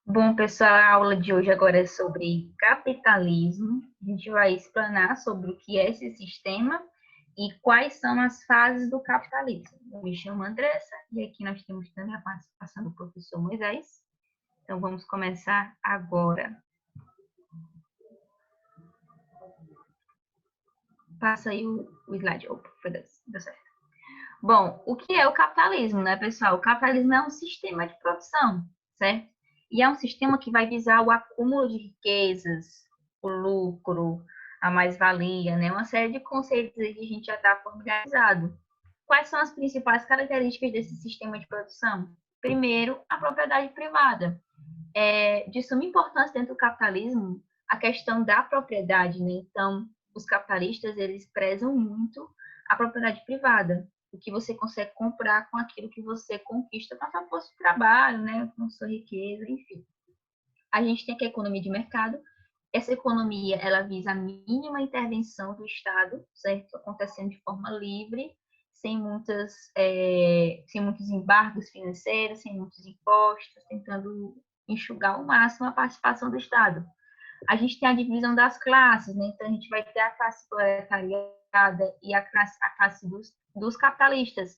Bom, pessoal, a aula de hoje agora é sobre capitalismo. A gente vai explanar sobre o que é esse sistema e quais são as fases do capitalismo. Eu me chamo Andressa e aqui nós temos também a participação do professor Moisés. Então, vamos começar agora. Passa aí o slide. Opa, deu certo. Bom, o que é o capitalismo, né, pessoal? O capitalismo é um sistema de produção, certo? E é um sistema que vai visar o acúmulo de riquezas, o lucro, a mais-valia, né? Uma série de conceitos aí que a gente já está familiarizado. Quais são as principais características desse sistema de produção? Primeiro, a propriedade privada. É de suma importância dentro do capitalismo a questão da propriedade, né? Então, os capitalistas, eles prezam muito a propriedade privada, o que você consegue comprar com aquilo que você conquista com a sua força de trabalho, né? Com sua riqueza, enfim. A gente tem aqui a economia de mercado. Essa economia, ela visa a mínima intervenção do Estado, certo? Acontecendo de forma livre, sem muitos embargos financeiros, sem muitos impostos, tentando enxugar ao máximo a participação do Estado. A gente tem a divisão das classes, né? Então, a gente vai ter a classe proletariada e a classe dos capitalistas.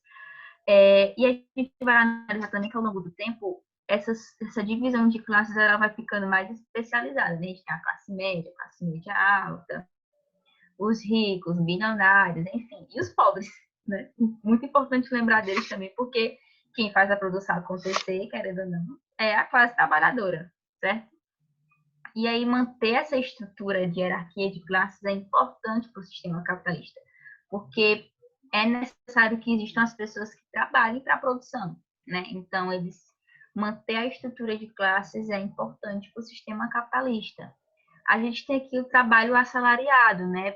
E a gente vai analisar também que ao longo do tempo, essa divisão de classes ela vai ficando mais especializada. Né? A gente tem a classe média alta, os ricos, bilionários, enfim, e os pobres. Né? Muito importante lembrar deles também, porque quem faz a produção acontecer, querendo ou não, é a classe trabalhadora, certo? E aí manter essa estrutura de hierarquia de classes é importante para o sistema capitalista, porque é necessário que existam as pessoas que trabalhem para a produção, né? Então, manter a estrutura de classes é importante para o sistema capitalista. A gente tem aqui o trabalho assalariado, né?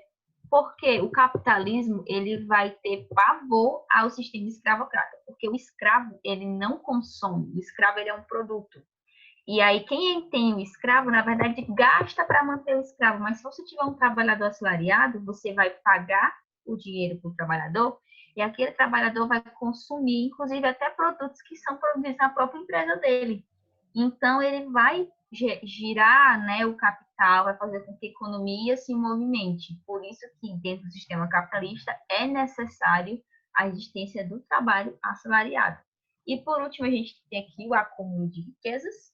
Porque o capitalismo ele vai ter pavor ao sistema escravocrata, porque o escravo ele não consome, o escravo ele é um produto. E aí, quem tem o escravo, na verdade, gasta para manter o escravo. Mas se você tiver um trabalhador assalariado, você vai pagar o dinheiro para o trabalhador e aquele trabalhador vai consumir, inclusive, até produtos que são produzidos na própria empresa dele. Então, ele vai girar, né, o capital, vai fazer com que a economia se movimente. Por isso que, dentro do sistema capitalista, é necessário a existência do trabalho assalariado. E, por último, a gente tem aqui o acúmulo de riquezas,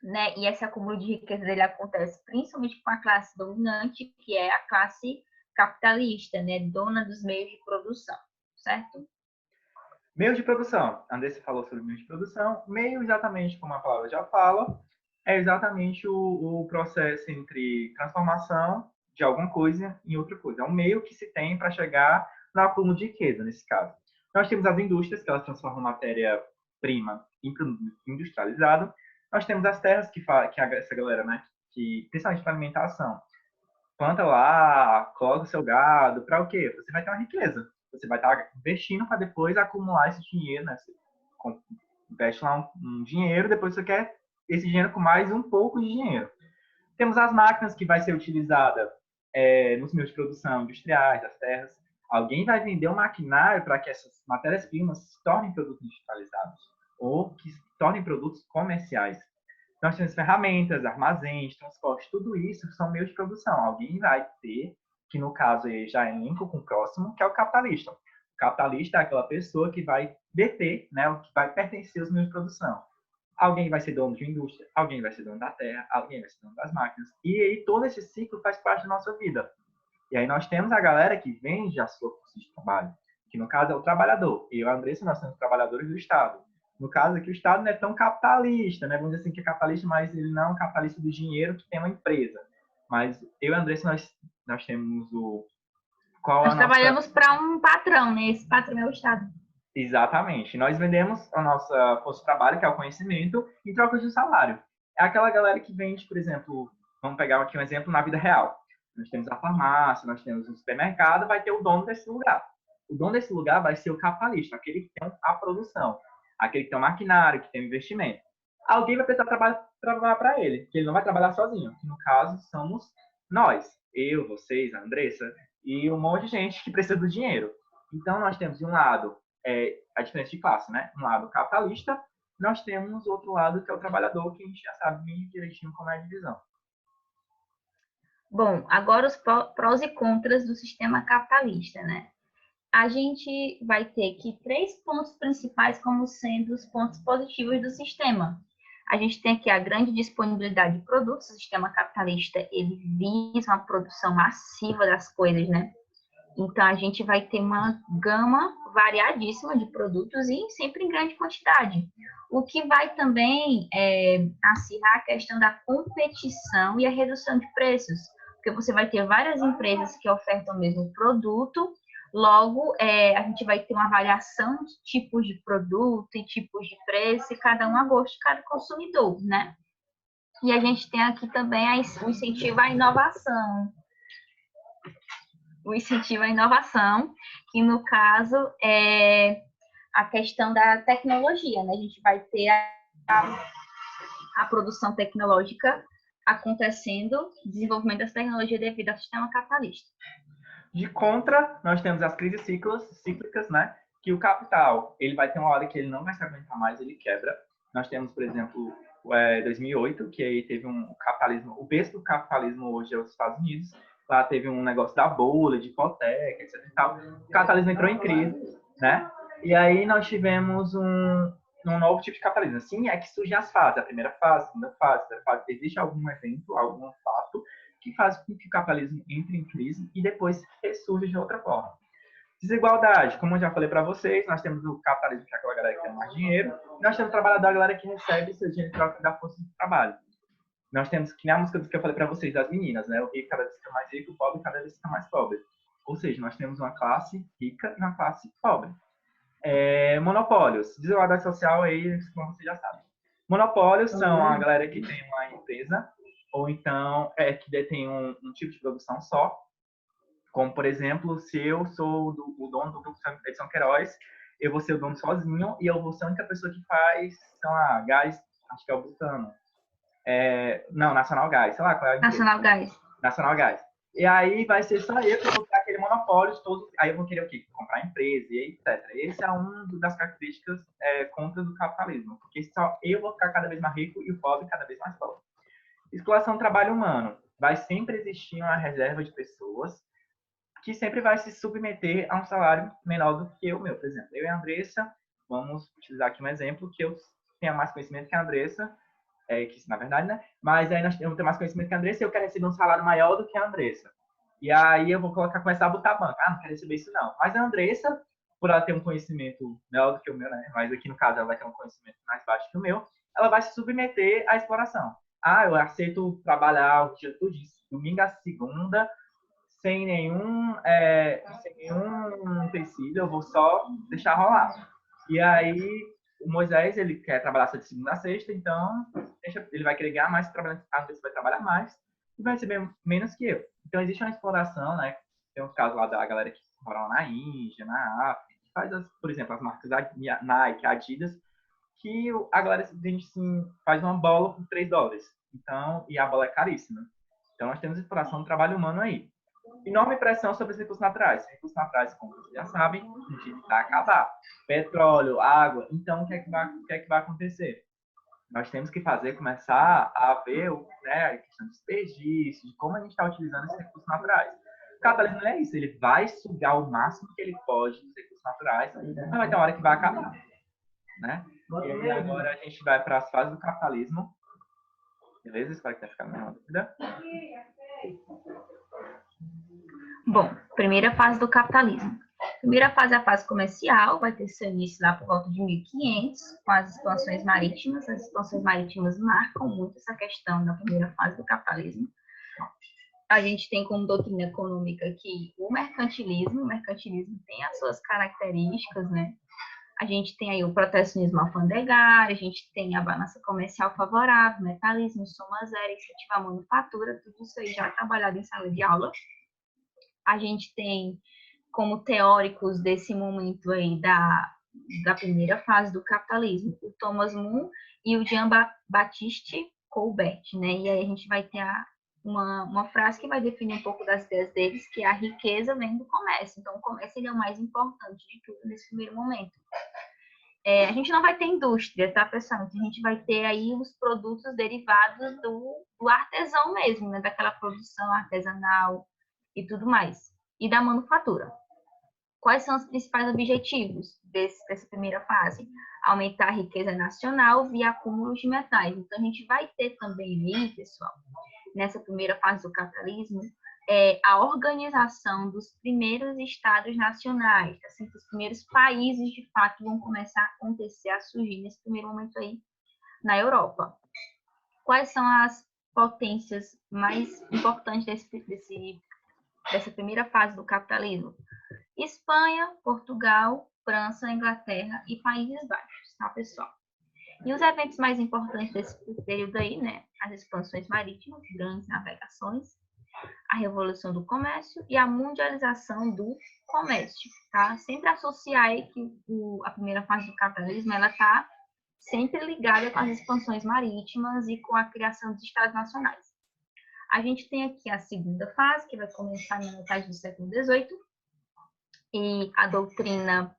né? E esse acúmulo de riqueza dele acontece principalmente com a classe dominante, que é a classe capitalista, né? Dona dos meios de produção, certo? Meio de produção. Andressa falou sobre meio de produção. Meio, exatamente como a palavra já fala, é exatamente o processo entre transformação de alguma coisa em outra coisa. É um meio que se tem para chegar no acúmulo de riqueza, nesse caso. Nós temos as indústrias, que elas transformam matéria-prima em produto industrializado. Nós temos as terras, que essa galera, né, que, principalmente para alimentação, planta lá, coloca o seu gado, para o quê? Você vai ter uma riqueza. Você vai estar investindo para depois acumular esse dinheiro, né? Você investe lá um dinheiro, depois você quer esse dinheiro com mais um pouco de dinheiro. Temos as máquinas que vai ser utilizada nos meios de produção industriais, das terras. Alguém vai vender um maquinário para que essas matérias-primas se tornem produtos industrializados ou que se tornem produtos comerciais. Nós temos ferramentas, armazéns, transporte, tudo isso são meios de produção. Alguém vai ter, que no caso já é linko com o próximo, que é o capitalista. O capitalista é aquela pessoa que vai deter, né, o que vai pertencer aos meios de produção. Alguém vai ser dono de uma indústria, alguém vai ser dono da terra, alguém vai ser dono das máquinas. E aí todo esse ciclo faz parte da nossa vida. E aí nós temos a galera que vende a sua força de trabalho, que no caso é o trabalhador. Eu e a Andressa, nós somos trabalhadores do Estado. No caso aqui, o Estado não é tão capitalista, né? Vamos dizer assim que é capitalista, mas ele não é um capitalista do dinheiro que tem uma empresa. Mas eu e a Andressa, nós temos o... Qual é a Nós nossa... trabalhamos para um patrão, né? Esse patrão é o Estado. Exatamente. Nós vendemos a nossa força de trabalho, que é o conhecimento, em troca de um salário. É aquela galera que vende, por exemplo, vamos pegar aqui um exemplo na vida real. Nós temos a farmácia, nós temos o supermercado, vai ter o dono desse lugar. O dono desse lugar vai ser o capitalista, aquele que tem a produção, aquele que tem o maquinário, que tem o investimento. Alguém vai precisar trabalhar para ele, que ele não vai trabalhar sozinho, que no caso somos nós, eu, vocês, a Andressa, e um monte de gente que precisa do dinheiro. Então, nós temos, de um lado, a diferença de classe, né? Um lado capitalista nós temos o outro lado, que é o trabalhador, que a gente já sabe bem direitinho como é a divisão. Bom, agora os prós e contras do sistema capitalista, né? A gente vai ter aqui 3 pontos principais como sendo os pontos positivos do sistema. A gente tem aqui a grande disponibilidade de produtos. O sistema capitalista, ele visa uma produção massiva das coisas, né? Então, a gente vai ter uma gama variadíssima de produtos e sempre em grande quantidade. O que vai também acirrar a questão da competição e a redução de preços, porque você vai ter várias empresas que ofertam o mesmo produto, logo, a gente vai ter uma variação de tipos de produto e tipos de preço, e cada um a gosto de cada consumidor, né? E a gente tem aqui também o incentivo à inovação, que no caso é a questão da tecnologia, né? A gente vai ter a produção tecnológica acontecendo, desenvolvimento das tecnologias devido ao sistema capitalista. De contra, nós temos as crises cíclicas, né? Que o capital, ele vai ter uma hora que ele não vai se aguentar mais, ele quebra. Nós temos, por exemplo, 2008, que aí teve um capitalismo, o berço do capitalismo hoje é os Estados Unidos. Lá teve um negócio da bolha, de hipoteca, etc e tal. O capitalismo entrou em crise, né? E aí nós tivemos um novo tipo de capitalismo. Assim é que surgem as fases. A primeira fase, a segunda fase, a terceira fase. Existe algum evento, algum fato que faz com que o capitalismo entre em crise e depois ressurge de outra forma. Desigualdade, como eu já falei para vocês, nós temos o capitalismo, que é aquela galera que tem mais dinheiro, e nós temos o trabalhador, a galera que recebe seu dinheiro em troca da força de trabalho. Nós temos, que nem a música que eu falei para vocês, das meninas, né? O rico cada vez fica mais rico, o pobre cada vez fica mais pobre. Ou seja, nós temos uma classe rica e uma classe pobre. Monopólios, desigualdade social aí, como vocês já sabem. Monopólios são a galera que tem uma empresa, ou então que detém um tipo de produção só, como, por exemplo, se eu sou o dono do grupo Edson Queiroz, eu vou ser o dono sozinho e eu vou ser a única pessoa que faz, sei lá, gás, acho que é o Butano. Não, Nacional Gás, sei lá qual é a empresa. Nacional Gás. Nacional Gás. E aí vai ser só eu que vou ter aquele monopólio de todos. Aí eu vou querer o quê? Comprar empresa e etc. Esse é uma das características contra do capitalismo. Porque só eu vou ficar cada vez mais rico e o pobre cada vez mais pobre. Exploração do trabalho humano. Vai sempre existir uma reserva de pessoas que sempre vai se submeter a um salário menor do que o meu. Por exemplo, eu e a Andressa, vamos utilizar aqui um exemplo, que eu tenha mais conhecimento que a Andressa, que isso na verdade, né? Mas aí eu tenho mais conhecimento que a Andressa e eu quero receber um salário maior do que a Andressa. E aí eu vou começar a botar a banca. Não quero receber isso não. Mas a Andressa, por ela ter um conhecimento melhor do que o meu, né? Mas aqui no caso ela vai ter um conhecimento mais baixo que o meu, ela vai se submeter à exploração. Eu aceito trabalhar o dia todo, domingo a segunda, sem nenhum empecilho, eu vou só deixar rolar. E aí, o Moisés, ele quer trabalhar só de segunda a sexta, então ele vai querer ganhar mais, às vezes vai trabalhar mais, e vai receber menos que eu. Então, existe uma exploração, né? Tem uns casos lá da galera que mora lá na Índia, na África, que faz, por exemplo, as marcas da Nike, Adidas, que a galera vende, assim, faz uma bola por $3. Então, e a bola é caríssima. Então, nós temos exploração do trabalho humano aí. Enorme pressão sobre os recursos naturais. Recursos naturais, como vocês já sabem, a gente vai acabar. Petróleo, água. Então, o que é que vai acontecer? Nós temos que começar a ver a questão de desperdício, de como a gente está utilizando esses recursos naturais. O capitalismo não é isso, ele vai sugar o máximo que ele pode dos recursos naturais, mas vai ter uma hora que vai acabar. Né? E aí, agora a gente vai para as fases do capitalismo. Beleza? Espero que tenha ficado na dúvida. Bom, primeira fase do capitalismo. Primeira fase é a fase comercial, vai ter seu início lá por volta de 1500, com as expansões marítimas. As expansões marítimas marcam muito essa questão da primeira fase do capitalismo. A gente tem como doutrina econômica que o mercantilismo tem as suas características, né? A gente tem aí o protecionismo alfandegário, a gente tem a balança comercial favorável, mecanismo, soma zero, incentivar a manufatura, tudo isso aí já trabalhado em sala de aula. A gente tem como teóricos desse momento aí da primeira fase do capitalismo, o Thomas More e o Jean-Baptiste Colbert, né? E aí a gente vai ter uma frase que vai definir um pouco das ideias deles, que a riqueza vem do comércio. Então, o comércio ele é o mais importante de tudo nesse primeiro momento. A gente não vai ter indústria, tá, pessoal? Então, a gente vai ter aí os produtos derivados do artesão mesmo, né? Daquela produção artesanal e tudo mais. E da manufatura. Quais são os principais objetivos dessa primeira fase? Aumentar a riqueza nacional via acúmulos de metais. Então, a gente vai ter também aí, pessoal, nessa primeira fase do capitalismo, a organização dos primeiros estados nacionais, assim, os primeiros países, de fato, vão começar a acontecer, a surgir nesse primeiro momento aí na Europa. Quais são as potências mais importantes dessa primeira fase do capitalismo? Espanha, Portugal, França, Inglaterra e Países Baixos, tá, pessoal? E os eventos mais importantes desse período aí, né? As expansões marítimas, grandes navegações, a revolução do comércio e a mundialização do comércio, tá? Sempre associar aí que a primeira fase do capitalismo, ela tá sempre ligada com as expansões marítimas e com a criação dos estados nacionais. A gente tem aqui a segunda fase, que vai começar na metade do século XVIII, e a doutrina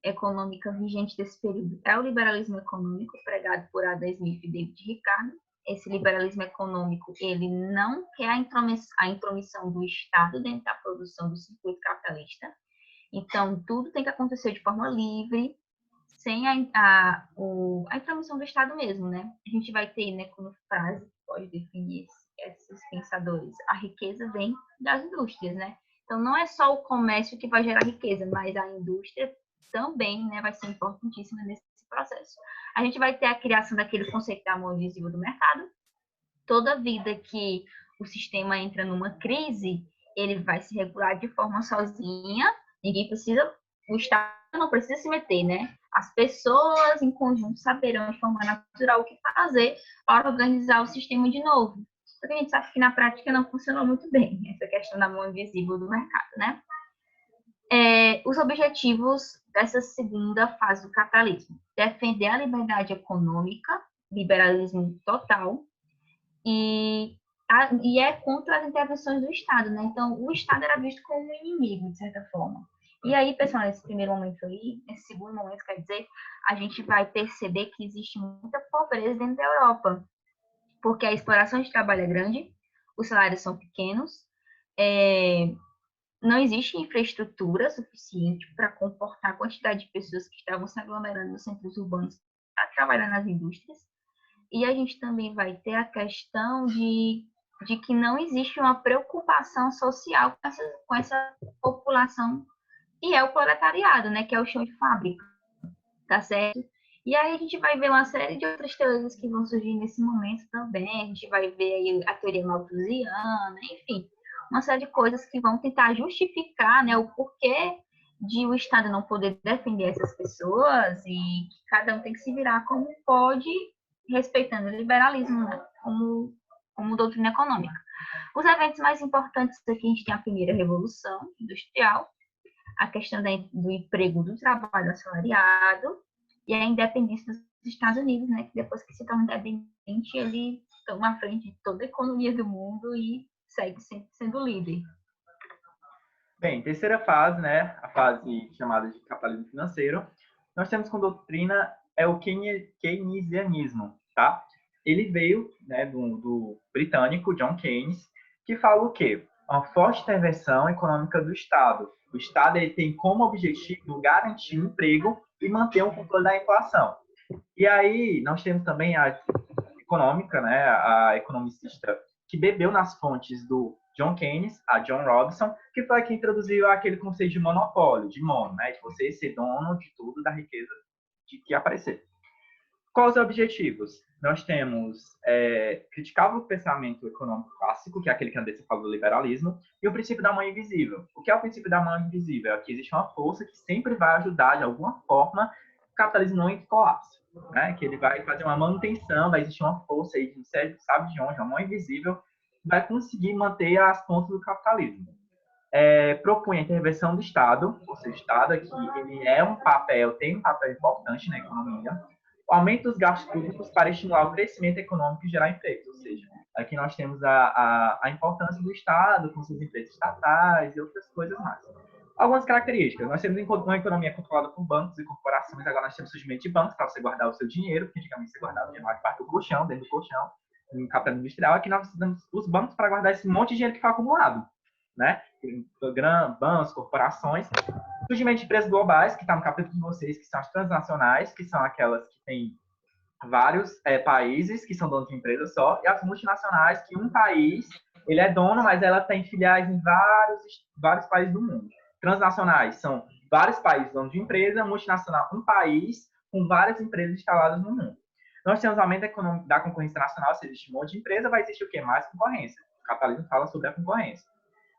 econômica vigente desse período é o liberalismo econômico, pregado por Adam Smith e David Ricardo. Esse liberalismo econômico, ele não quer a intromissão do Estado dentro da produção do circuito capitalista. Então, tudo tem que acontecer de forma livre, sem a intromissão do Estado mesmo, né? A gente vai ter, né, como frase, pode definir esses pensadores, a riqueza vem das indústrias, né? Então, não é só o comércio que vai gerar riqueza, mas a indústria também, né, vai ser importantíssima nesse processo. A gente vai ter a criação daquele conceito da mão invisível do mercado. Toda vida que o sistema entra numa crise, ele vai se regular de forma sozinha, ninguém precisa, o Estado não precisa se meter, né? As pessoas em conjunto saberão de forma natural o que fazer para organizar o sistema de novo. Só que a gente sabe que na prática não funcionou muito bem, essa questão da mão invisível do mercado, né? Os objetivos dessa segunda fase do capitalismo: defender a liberdade econômica, liberalismo total, e é contra as intervenções do Estado, né? Então, o Estado era visto como um inimigo, de certa forma. E aí, pessoal, nesse primeiro momento aí, nesse segundo momento, quer dizer, a gente vai perceber que existe muita pobreza dentro da Europa, porque a exploração de trabalho é grande, os salários são pequenos, não existe infraestrutura suficiente para comportar a quantidade de pessoas que estavam se aglomerando nos centros urbanos para trabalhar nas indústrias. E a gente também vai ter a questão de que não existe uma preocupação social com essa população, e é o proletariado, né, que é o chão de fábrica, tá certo? E aí a gente vai ver uma série de outras teorias que vão surgir nesse momento também, a gente vai ver aí a teoria malthusiana, enfim, uma série de coisas que vão tentar justificar, né, o porquê de o Estado não poder defender essas pessoas e que cada um tem que se virar como pode, respeitando o liberalismo, né, como doutrina econômica. Os eventos mais importantes aqui, a gente tem a primeira revolução industrial, a questão do emprego, do trabalho assalariado e a independência dos Estados Unidos, né, que depois que se torna independente, ele toma à frente de toda a economia do mundo e segue sempre sendo líder. Bem, terceira fase, né, a fase chamada de capitalismo financeiro, nós temos como doutrina o keynesianismo, tá? Ele veio, né, do britânico John Keynes, que fala o quê? Uma forte intervenção econômica do Estado. O Estado ele tem como objetivo garantir o emprego e manter um controle da inflação. E aí nós temos também a econômica, né, a economicista que bebeu nas fontes do John Keynes, a John Robinson, que foi quem introduziu aquele conceito de monopólio, de mono, né, de você ser dono de tudo, da riqueza que aparecer. Quais os objetivos? Nós temos criticar o pensamento econômico clássico, que é aquele que Andressa falou do liberalismo, e o princípio da mão invisível. O que é o princípio da mão invisível? É que existe uma força que sempre vai ajudar, de alguma forma, o capitalismo não em colapso, né? Que ele vai fazer uma manutenção, vai existir uma força aí, não sabe de onde, uma mão invisível, vai conseguir manter as pontas do capitalismo. Propõe a intervenção do Estado, ou seja, o Estado aqui ele tem um papel importante na economia, aumenta os gastos públicos para estimular o crescimento econômico e gerar empregos, ou seja, aqui nós temos a importância do Estado com suas empresas estatais e outras coisas mais. Algumas características. Nós temos uma economia controlada por bancos e corporações. Agora nós temos surgimento de bancos para você guardar o seu dinheiro, porque antigamente você guardava dinheiro lá debaixo do colchão, dentro do colchão, no capitalismo industrial. Aqui nós precisamos os bancos para guardar esse monte de dinheiro que foi acumulado, né? Bancos, corporações. Surgimento de empresas globais, que está no capítulo de vocês, que são as transnacionais, que são aquelas que têm vários países que são donos de empresas só, e as multinacionais, que um país ele é dono, mas ela tem filiais em vários países do mundo. Transnacionais são vários países donos de empresa, multinacional um país com várias empresas instaladas no mundo. Nós temos aumento da concorrência nacional, se existe um monte de empresa, vai existir o quê? Mais concorrência. O capitalismo fala sobre a concorrência.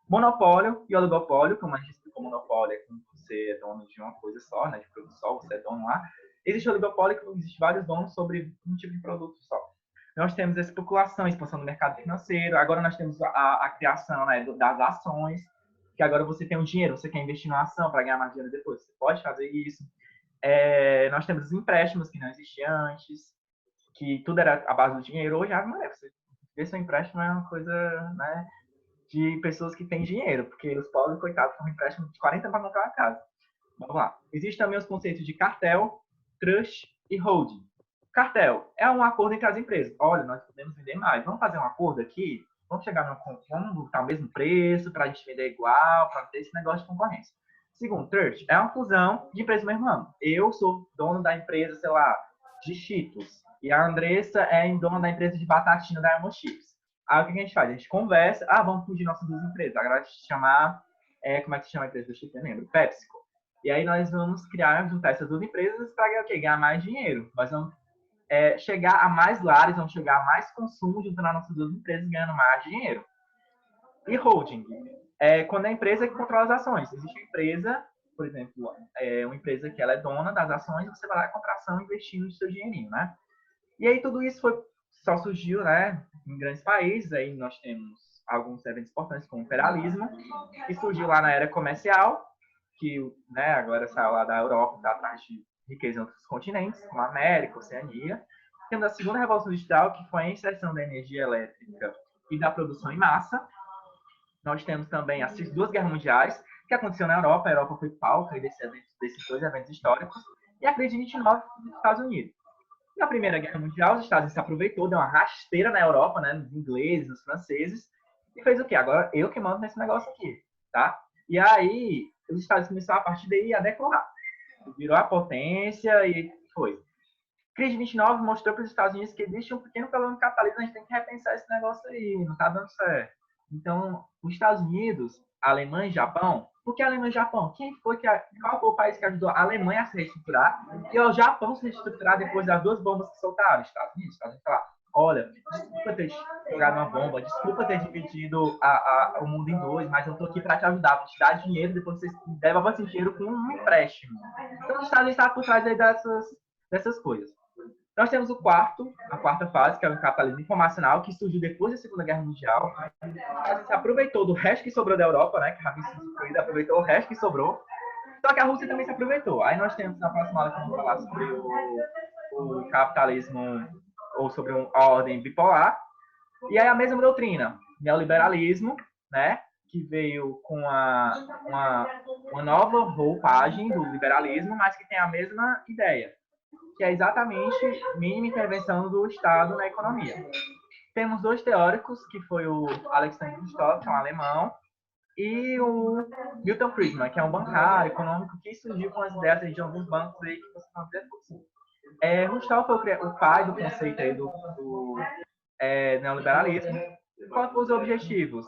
Monopólio e oligopólio, como a gente explicou, monopólio é quando você é dono de uma coisa só, né, de produto só, você é dono lá. Existe oligopólio, que existe vários donos sobre um tipo de produto só. Nós temos a especulação, a expansão do mercado financeiro. Agora nós temos a criação, né, das ações, que agora você tem um dinheiro, você quer investir numa ação para ganhar mais dinheiro depois, você pode fazer isso. Nós temos os empréstimos, que não existiam antes, que tudo era a base do dinheiro. Hoje, você ver seu empréstimo é uma coisa, né, de pessoas que têm dinheiro, porque os pobres, coitados, com um empréstimo de 40 para comprar uma casa. Vamos lá. Existem também os conceitos de cartel, trust e holding. Cartel é um acordo entre as empresas. Olha, nós podemos vender mais. Vamos fazer um acordo aqui? Vamos chegar vamos botar o mesmo preço para a gente vender igual, para ter esse negócio de concorrência. Segundo, trust é uma fusão de empresas do mesmo ramo. Eu sou dono da empresa, sei lá, de Cheetos. E a Andressa é dona da empresa de batatinha da Diamond Chips. Aí o que a gente faz? A gente conversa, vamos fugir nossas duas empresas. Agora a gente chamar, como é que se chama a empresa do Chips? Eu lembro, PepsiCo. E aí nós vamos juntar essas duas empresas para ganhar mais dinheiro. Nós vamos chegar a mais lares, vamos chegar a mais consumo juntando as nossas duas empresas ganhando mais dinheiro. E holding quando é a empresa que controla as ações. Existe uma empresa, por exemplo, uma empresa que ela é dona das ações, você vai lá comprar ação investindo o seu dinheirinho, né? E aí tudo isso só surgiu, né, em grandes países. Aí nós temos alguns eventos importantes, como o imperialismo, que surgiu lá na era comercial, que, né, agora saiu lá da Europa, está atrás de riqueza em outros continentes, como a América, Oceania. Temos a segunda revolução industrial, que foi a inserção da energia elétrica e da produção em massa. Nós temos também as duas guerras mundiais, que aconteceu na Europa. A Europa foi palco desses dois eventos históricos. E a crise de 29 nos Estados Unidos. Na Primeira Guerra Mundial, os Estados Unidos se aproveitou, deu uma rasteira na Europa, né, nos ingleses, nos franceses, e fez o quê? Agora eu que mando nesse negócio aqui, tá? E aí, os Estados Unidos começaram a partir daí a decolar. Virou a potência e foi. Crise de 29 mostrou para os Estados Unidos que existe um pequeno problema no capitalismo, a gente tem que repensar esse negócio aí, não tá dando certo. Então, os Estados Unidos, a Alemanha e Japão. Por que a Alemanha e Japão? Qual foi o país que ajudou a Alemanha a se reestruturar e o Japão se reestruturar depois das duas bombas que soltaram? Estados Unidos falar, olha, desculpa ter jogado uma bomba, desculpa ter dividido o mundo em dois, mas eu tô aqui para te ajudar, vou te dar dinheiro, depois você devolve esse dinheiro com um empréstimo. Então, os Estados Unidos estavam por trás aí dessas coisas. Nós temos a quarta fase, que é o capitalismo informacional, que surgiu depois da Segunda Guerra Mundial. A gente se aproveitou do resto que sobrou da Europa, né? Que a Rússia aproveitou o resto que sobrou. Só que a Rússia também se aproveitou. Aí nós temos na próxima aula que vamos falar sobre o capitalismo, ou sobre a ordem bipolar. E aí a mesma doutrina, neoliberalismo, né? Que veio com uma nova roupagem do liberalismo, mas que tem a mesma ideia, que é exatamente mínima intervenção do Estado na economia. Temos dois teóricos, que foi o Alexander Gustav, que é um alemão, e o Milton Friedman, que é um bancário econômico que surgiu com as ideias de alguns bancos aí que vocês vão ver depois. Gustav foi o pai do conceito aí do neoliberalismo. Quais foram os objetivos?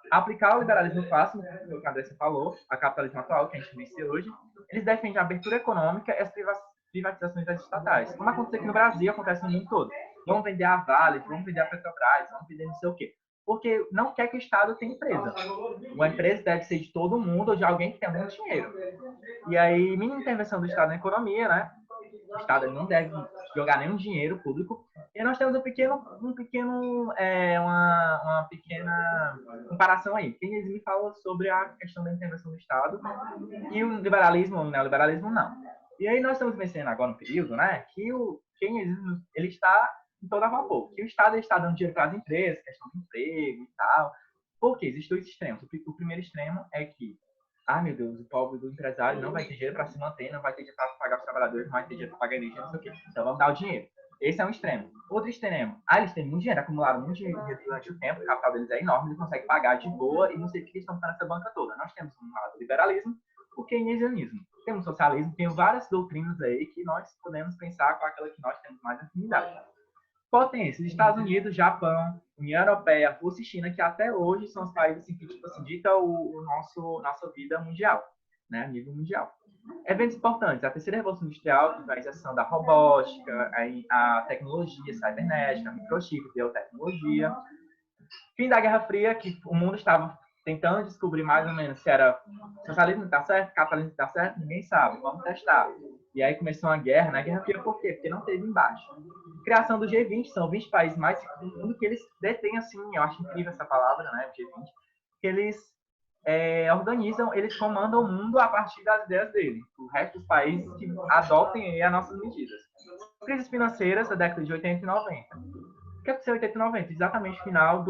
Aplicar o liberalismo clássico, que o Andressa falou, a capitalismo atual, que a gente vence hoje. Eles defendem a abertura econômica e as privatizações das estatais. Como acontece aqui no Brasil, acontece no mundo todo. Vamos vender a Vale, vamos vender a Petrobras, vamos vender não sei o quê. Porque não quer que o Estado tenha empresa. Uma empresa deve ser de todo mundo ou de alguém que tenha muito dinheiro. E aí, mínima intervenção do Estado na economia, né? O Estado não deve jogar nenhum dinheiro público. E nós temos uma pequena comparação aí. Keynes me fala sobre a questão da intervenção do Estado e o liberalismo, o neoliberalismo, não. E aí nós estamos vencendo agora um período, né, que o keynesismo ele está em todo a vapor, que o Estado está dando dinheiro para as empresas, questão de emprego e tal. Porque existem dois extremos. O primeiro extremo é que meu Deus, o pobre do empresário não vai ter dinheiro para se manter, não vai ter dinheiro para pagar os trabalhadores, não vai ter dinheiro para pagar energia, não sei o quê. Então vamos dar o dinheiro. Esse é um extremo. Outro extremo. Eles têm muito dinheiro, acumularam muito dinheiro durante o tempo, o capital deles é enorme, eles conseguem pagar de boa e não sei o que eles estão fazendo essa banca toda. Nós temos um lado liberalismo, o keynesianismo. Temos socialismo, tem várias doutrinas aí que nós podemos pensar com aquela que nós temos mais afinidade. Potências, Estados Unidos, Japão, União Europeia, Rússia e China, que até hoje são os países assim, que tipo, assim, ditam nossa vida mundial, né, a nível mundial. Eventos importantes, a terceira revolução industrial, que vai a inserção da robótica, a tecnologia cibernética, a microchip, biotecnologia. Fim da Guerra Fria, que o mundo estava tentando descobrir mais ou menos se era socialismo está certo, capitalismo está certo, ninguém sabe, vamos testar. E aí começou uma guerra, né? Guerra Fria por quê? Porque não teve embate. Criação do G20, são 20 países mais ricos do mundo que eles detêm, assim, eu acho incrível essa palavra, né? G20, que eles organizam, eles comandam o mundo a partir das ideias dele. O resto dos países que adotem aí as nossas medidas. Crises financeiras da década de 80 e 90. O que aconteceu em 80 e 90? Exatamente o final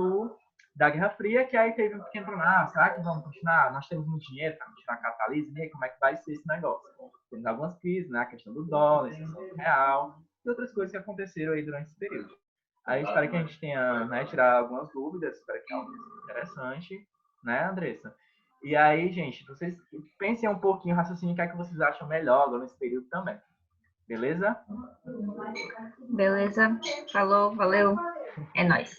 da Guerra Fria, que aí teve um pequeno problema. Será que vamos continuar? Nós temos muito dinheiro para continuar capitalismo? E aí, como é que vai ser esse negócio? Temos algumas crises, né? A questão do dólar, a questão do real, e outras coisas que aconteceram aí durante esse período. Aí espero que a gente tenha, né, tirado algumas dúvidas, espero que é algo interessante, né, Andressa? E aí, gente, vocês pensem um pouquinho, raciocínio, o que é que vocês acham melhor agora nesse período também. Beleza? Beleza. Falou, valeu. É nóis.